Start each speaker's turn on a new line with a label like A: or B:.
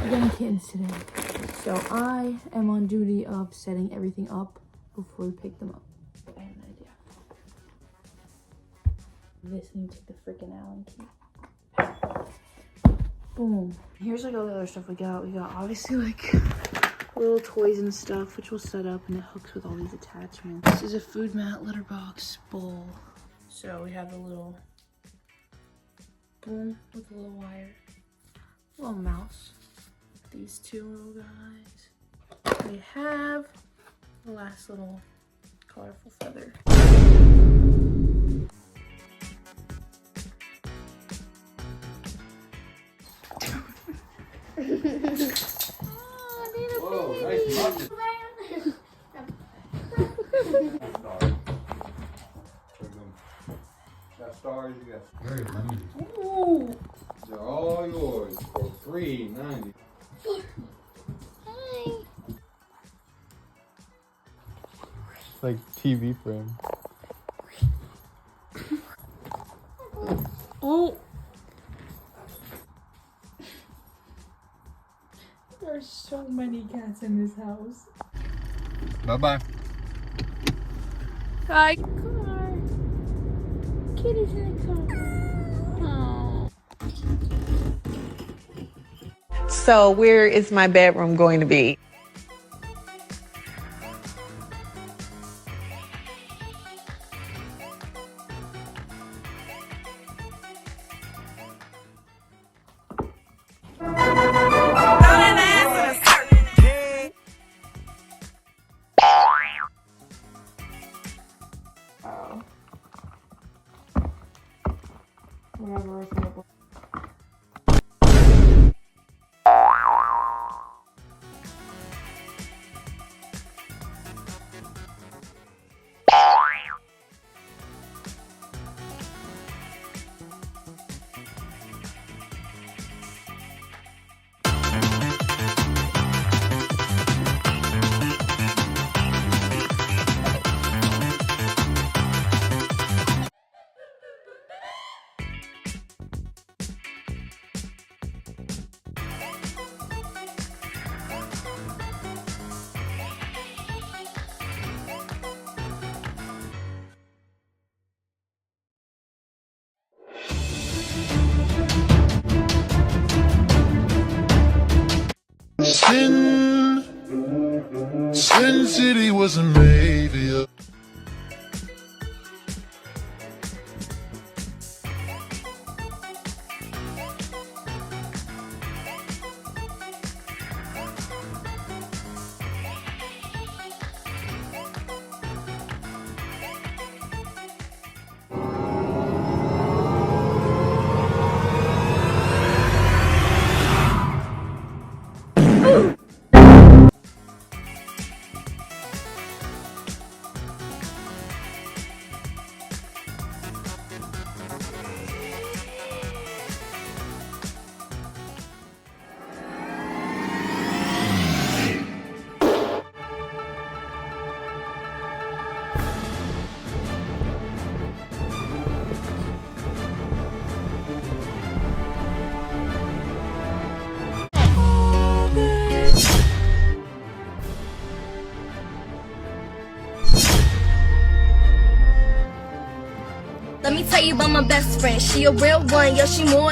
A: We're getting kittens today. So I am on duty of setting everything up before we pick them up. I have an idea. This and you take the freaking Allen key. Boom. Here's like all the other stuff we got. We got obviously like little toys and stuff, which we'll set up, and it hooks with all these attachments. This is a food mat, litter box, bowl. So we have a little boom with a little wire, a little mouse, these two little guys. We have the last little colorful feather.
B: Whoa, nice muffin. Got stars, you got very limited.
A: Ooh.
B: They're all yours for $3.90.
A: Hi.
C: It's like TV frame.
A: Oh. There are so many cats in this house.
C: Bye-bye.
A: Hi, car. Kitty's in the car. Oh.
D: So where is my bedroom going to be?
A: Whatever, it's not.
E: Sin City wasn't made for you.
F: Let me tell you about my best friend. She a real one, yo, she more.